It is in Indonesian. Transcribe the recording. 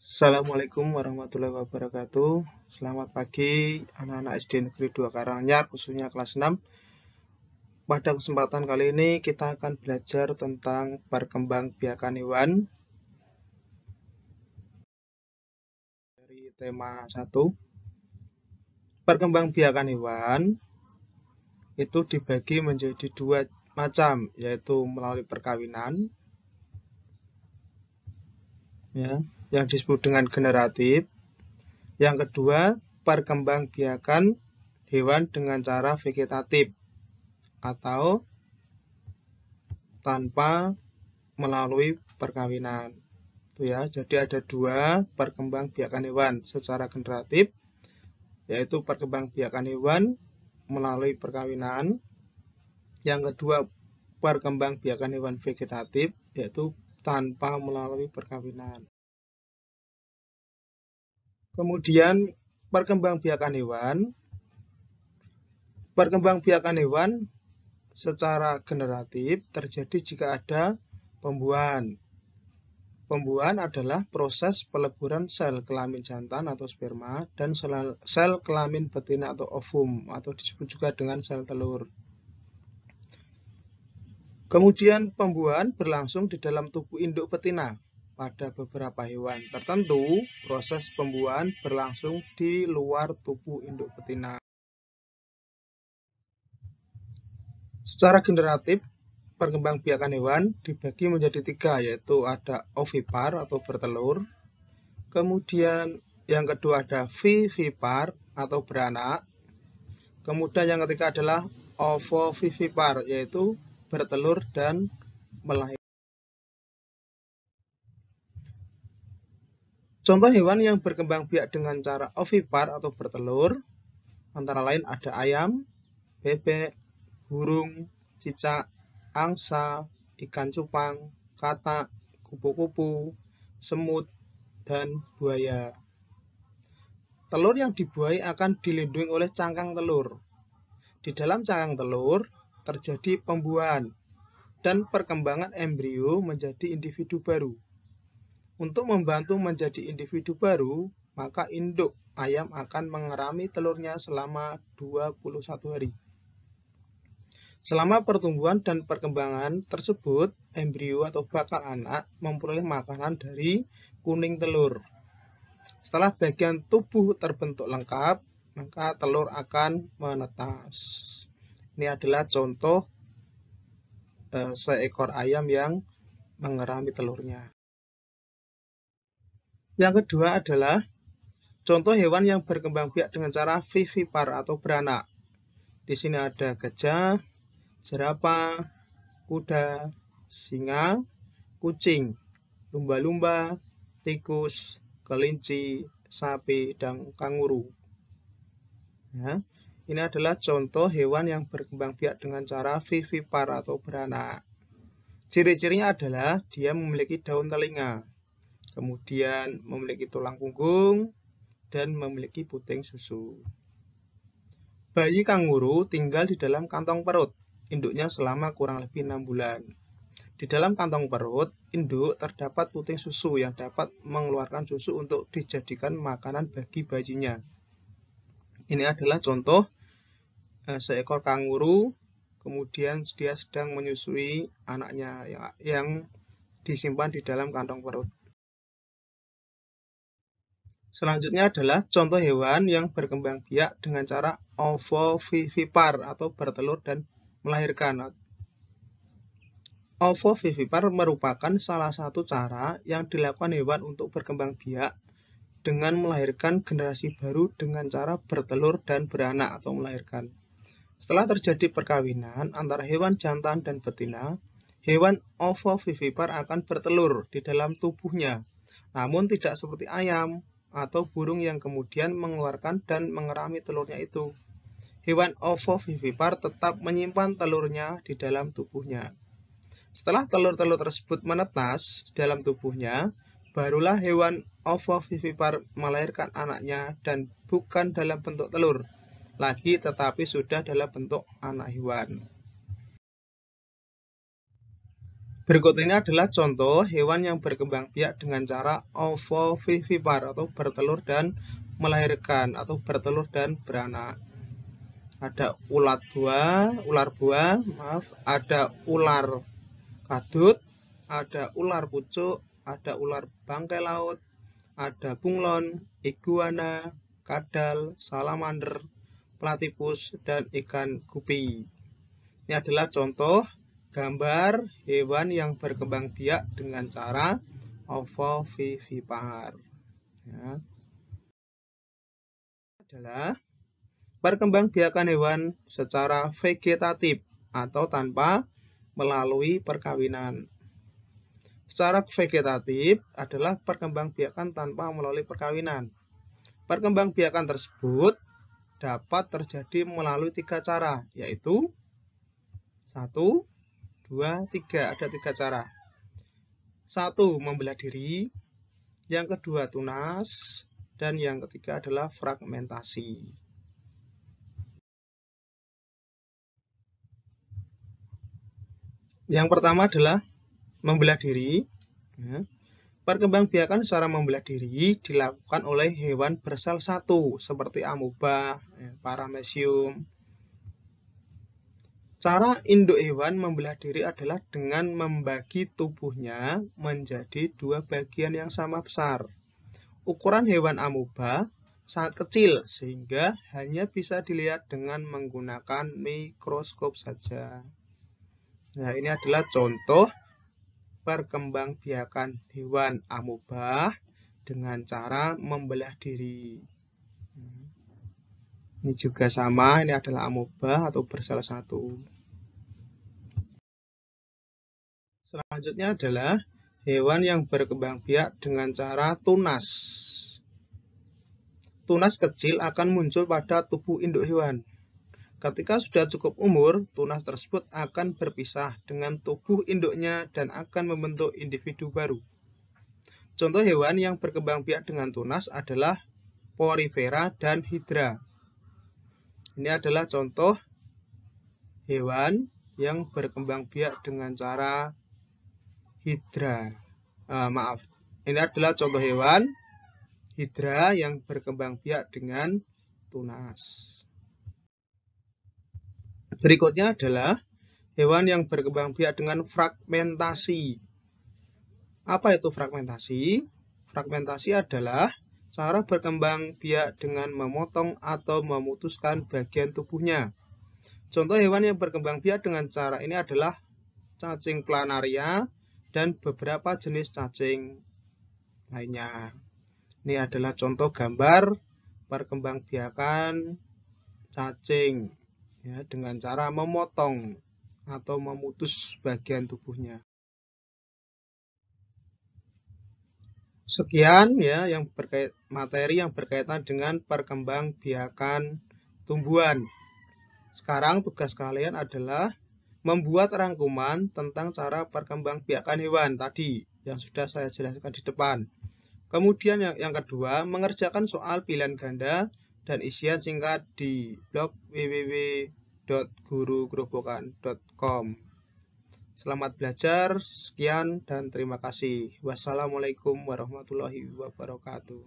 Assalamualaikum warahmatullahi wabarakatuh. Selamat pagi anak-anak SD Negeri 2 Karanganyar, khususnya kelas 6. Pada kesempatan kali ini kita akan belajar tentang perkembangbiakan hewan dari tema 1. Perkembangbiakan hewan itu dibagi menjadi dua macam, yaitu melalui perkawinan yang disebut dengan generatif. Yang kedua, perkembangbiakan hewan dengan cara vegetatif atau tanpa melalui perkawinan. Jadi ada dua perkembangbiakan hewan secara generatif, yaitu perkembangbiakan hewan melalui perkawinan. Yang kedua, perkembangbiakan hewan vegetatif, yaitu tanpa melalui perkawinan. Kemudian perkembangbiakan hewan secara generatif terjadi jika ada pembuahan. Pembuahan adalah proses peleburan sel kelamin jantan atau sperma dan sel kelamin betina atau ovum, atau disebut juga dengan sel telur. Kemudian pembuahan berlangsung di dalam tubuh induk betina. Pada beberapa hewan tertentu, proses pembuahan berlangsung di luar tubuh induk betina. Secara generatif, perkembangbiakan hewan dibagi menjadi tiga, yaitu ada ovipar atau bertelur. Kemudian yang kedua ada vivipar atau beranak. Kemudian yang ketiga adalah ovovivipar, yaitu bertelur dan melahirkan. Contoh hewan yang berkembang biak dengan cara ovipar atau bertelur antara lain ada ayam, bebek, burung, cicak, angsa, ikan cupang, katak, kupu-kupu, semut, dan buaya. Telur yang dibuai akan dilindungi oleh cangkang telur. Di dalam cangkang telur terjadi pembuahan dan perkembangan embrio menjadi individu baru. Untuk membantu menjadi individu baru, maka induk ayam akan mengerami telurnya selama 21 hari. Selama pertumbuhan dan perkembangan tersebut, embrio atau bakal anak memperoleh makanan dari kuning telur. Setelah bagian tubuh terbentuk lengkap, maka telur akan menetas. Ini adalah contoh seekor ayam yang mengerami telurnya. Yang kedua adalah contoh hewan yang berkembang biak dengan cara vivipar atau beranak. Di sini ada gajah, jerapah, kuda, singa, kucing, lumba-lumba, tikus, kelinci, sapi, dan kanguru. Ini adalah contoh hewan yang berkembang biak dengan cara vivipar atau beranak. Ciri-cirinya adalah dia memiliki daun telinga, kemudian memiliki tulang punggung, dan memiliki puting susu. Bayi kanguru tinggal di dalam kantong perut induknya selama kurang lebih 6 bulan. Di dalam kantong perut induk terdapat puting susu yang dapat mengeluarkan susu untuk dijadikan makanan bagi bayinya. Ini adalah contoh seekor kanguru, kemudian dia sedang menyusui anaknya yang disimpan di dalam kantong perut. Selanjutnya adalah contoh hewan yang berkembang biak dengan cara ovovivipar atau bertelur dan melahirkan. Ovovivipar merupakan salah satu cara yang dilakukan hewan untuk berkembang biak dengan melahirkan generasi baru dengan cara bertelur dan beranak atau melahirkan. Setelah terjadi perkawinan antara hewan jantan dan betina, hewan ovovivipar akan bertelur di dalam tubuhnya, namun tidak seperti ayam atau burung yang kemudian mengeluarkan dan mengerami telurnya itu. Hewan ovovivipar tetap menyimpan telurnya di dalam tubuhnya. Setelah telur-telur tersebut menetas di dalam tubuhnya, barulah hewan ovovivipar melahirkan anaknya dan bukan dalam bentuk telur lagi, tetapi sudah dalam bentuk anak hewan. Berikut ini adalah contoh hewan yang berkembang biak dengan cara ovovivipar atau bertelur dan melahirkan atau bertelur dan beranak. Ada ular buah, ada ular kadut, ada ular pucuk, ada ular bangkai laut, ada bunglon, iguana, kadal, salamander, platypus, dan ikan gupi. Ini adalah contoh gambar hewan yang berkembang biak dengan cara ovovivipar. Ya. Adalah perkembangbiakan hewan secara vegetatif atau tanpa melalui perkawinan. Secara vegetatif adalah perkembangbiakan tanpa melalui perkawinan. Perkembangbiakan tersebut dapat terjadi melalui 3 cara, yaitu 1, 2, 3. Ada 3 cara. 1. Membelah diri, yang kedua tunas, dan yang ketiga adalah fragmentasi. Yang pertama adalah membelah diri. Perkembangbiakan secara membelah diri dilakukan oleh hewan bersel satu seperti amoeba, paramecium. Cara induk hewan membelah diri adalah dengan membagi tubuhnya menjadi 2 bagian yang sama besar. Ukuran hewan amoeba sangat kecil sehingga hanya bisa dilihat dengan menggunakan mikroskop saja. Nah, ini adalah contoh perkembangbiakan hewan amoeba dengan cara membelah diri. Ini juga sama, ini adalah amoeba atau bersel satu. Selanjutnya adalah hewan yang berkembang biak dengan cara tunas. Tunas kecil akan muncul pada tubuh induk hewan. Ketika sudah cukup umur, tunas tersebut akan berpisah dengan tubuh induknya dan akan membentuk individu baru. Contoh hewan yang berkembang biak dengan tunas adalah Porifera dan Hydra. Ini adalah contoh hewan yang berkembang biak dengan cara Hydra. Ini adalah contoh hewan Hydra yang berkembang biak dengan tunas. Berikutnya adalah hewan yang berkembang biak dengan fragmentasi. Apa itu fragmentasi? Fragmentasi adalah cara berkembang biak dengan memotong atau memutuskan bagian tubuhnya. Contoh hewan yang berkembang biak dengan cara ini adalah cacing planaria dan beberapa jenis cacing lainnya. Ini adalah contoh gambar perkembangbiakan cacing ya, dengan cara memotong atau memutus bagian tubuhnya. Sekian ya materi yang berkaitan dengan perkembangbiakan tumbuhan. Sekarang tugas kalian adalah membuat rangkuman tentang cara perkembangbiakan hewan tadi yang sudah saya jelaskan di depan. Kemudian yang kedua, mengerjakan soal pilihan ganda dan isian singkat di blog www.gurugerobokan.com. Selamat belajar, sekian dan terima kasih. Wassalamualaikum warahmatullahi wabarakatuh.